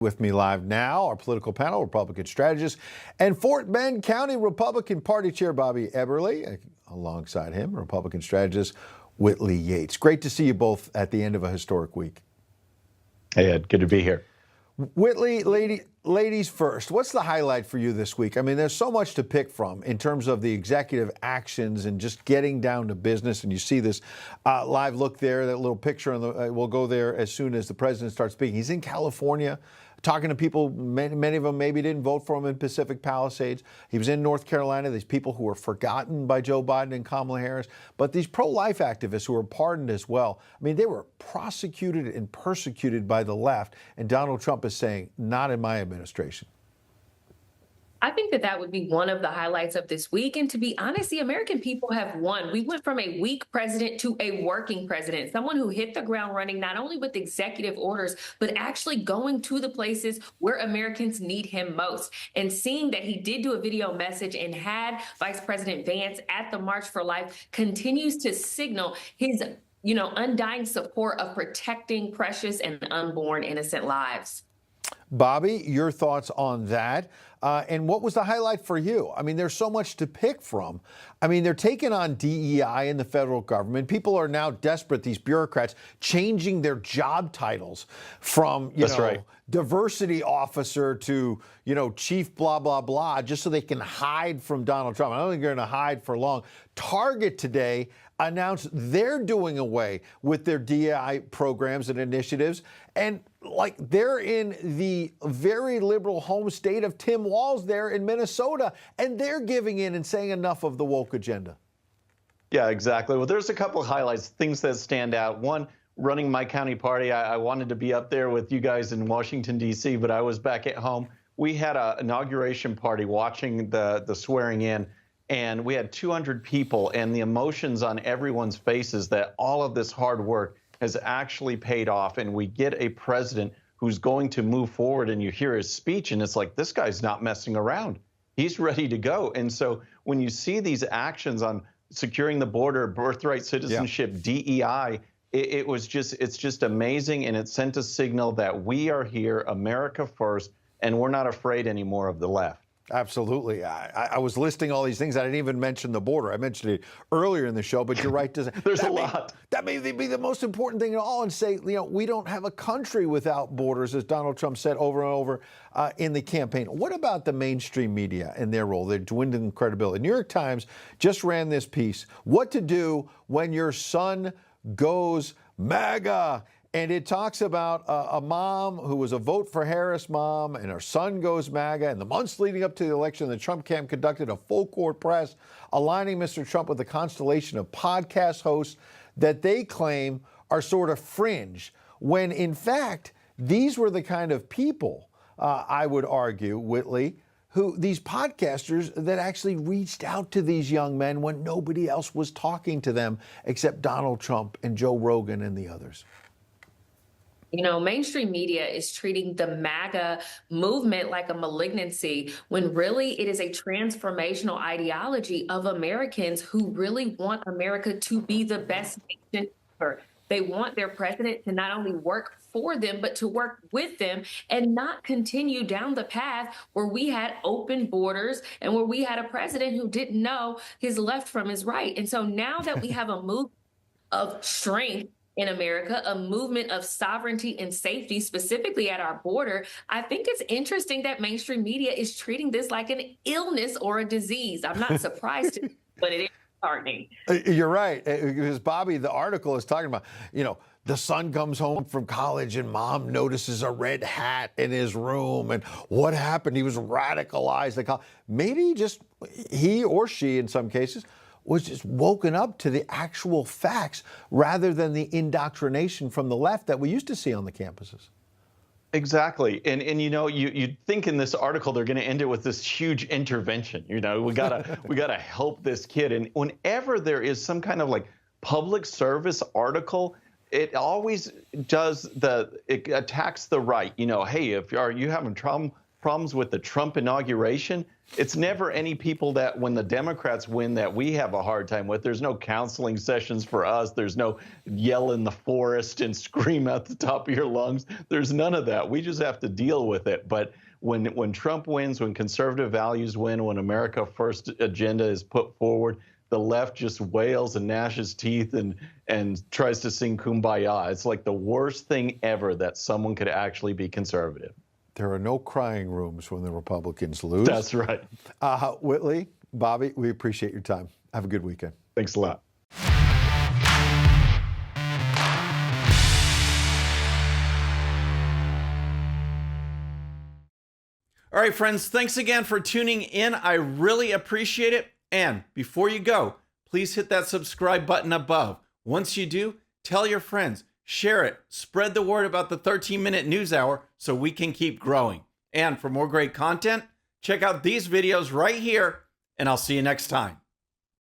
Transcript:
With me live now, our political panel, Republican strategist and Fort Bend County Republican Party Chair Bobby Eberle, alongside him, Republican strategist Whitley Yates. Great to see you both at the end of a historic week. Hey, Ed, good to be here. Whitley, ladies first, what's the highlight for you this week? I mean, there's so much to pick from in terms of the executive actions and just getting down to business. And you see this live look there, that little picture, on the, we'll go there as soon as the president starts speaking. He's in California, talking to people, many of them maybe didn't vote for him in Pacific Palisades. He was in North Carolina, these people who were forgotten by Joe Biden and Kamala Harris, but these pro-life activists who were pardoned as well. I mean, they were prosecuted and persecuted by the left, and Donald Trump is saying, not in my administration. I think that would be one of the highlights of this week. And to be honest, the American people have won. We went from a weak president to a working president, someone who hit the ground running, not only with executive orders, but actually going to the places where Americans need him most. And seeing that he did do a video message and had Vice President Vance at the March for Life continues to signal his, undying support of protecting precious and unborn innocent lives. Bobby, your thoughts on that? And what was the highlight for you? I mean, there's so much to pick from. I mean, they're taking on DEI in the federal government. People are now desperate, these bureaucrats, changing their job titles from, diversity officer to, chief blah, blah, blah, just so they can hide from Donald Trump. I don't think they're going to hide for long. Target today announced they're doing away with their DEI programs and initiatives. And they're in the very liberal home state of Tim Walz there in Minnesota, and they're giving in and saying enough of the woke agenda. Yeah, exactly. Well, there's a couple of highlights, things that stand out. One, running my county party, I wanted to be up there with you guys in Washington, D.C., but I was back at home. We had an inauguration party watching the swearing in, and we had 200 people, and the emotions on everyone's faces that all of this hard work has actually paid off, and we get a president who's going to move forward, and you hear his speech, and it's like, this guy's not messing around. He's ready to go. And so when you see these actions on securing the border, birthright citizenship, DEI, it's just amazing, and it sent a signal that we are here, America first, and we're not afraid anymore of the left. Absolutely. I was listing all these things. I didn't even mention the border. I mentioned it earlier in the show, but you're right. There's a lot. That may be the most important thing of all, and say, we don't have a country without borders, as Donald Trump said over and over in the campaign. What about the mainstream media and their role? They're dwindling credibility. New York Times just ran this piece, What to Do When Your Son Goes MAGA. And it talks about a mom who was a vote for Harris mom, and her son goes MAGA. And the months leading up to the election, the Trump camp conducted a full court press, aligning Mr. Trump with a constellation of podcast hosts that they claim are sort of fringe, when in fact, these were the kind of people, I would argue, Whitley, these podcasters that actually reached out to these young men when nobody else was talking to them except Donald Trump and Joe Rogan and the others. Mainstream media is treating the MAGA movement like a malignancy, when really it is a transformational ideology of Americans who really want America to be the best nation ever. They want their president to not only work for them, but to work with them and not continue down the path where we had open borders and where we had a president who didn't know his left from his right. And so now that we have a move of strength in America, a movement of sovereignty and safety, specifically at our border, I think it's interesting that mainstream media is treating this like an illness or a disease. I'm not surprised, but it is disheartening. You're right, because Bobby, the article is talking about, the son comes home from college and mom notices a red hat in his room, and what happened? He was radicalized. Maybe just he or she, in some cases, was just woken up to the actual facts rather than the indoctrination from the left that we used to see on the campuses. Exactly. And you think in this article they're going to end it with this huge intervention. We gotta help this kid. And whenever there is some kind of public service article, it always does it attacks the right. Hey, if you having problems with the Trump inauguration, it's never any people that when the Democrats win that we have a hard time with. There's no counseling sessions for us. There's no yell in the forest and scream at the top of your lungs. There's none of that. We just have to deal with it. But when Trump wins, when conservative values win, when America First agenda is put forward, the left just wails and gnashes teeth and tries to sing Kumbaya. It's like the worst thing ever that someone could actually be conservative. There are no crying rooms when the Republicans lose. That's right. Whitley, Bobby, we appreciate your time. Have a good weekend. Thanks a lot. All right, friends, thanks again for tuning in. I really appreciate it. And before you go, please hit that subscribe button above. Once you do, tell your friends, share it, spread the word about the 13-minute news hour so we can keep growing. And for more great content, check out these videos right here, and I'll see you next time.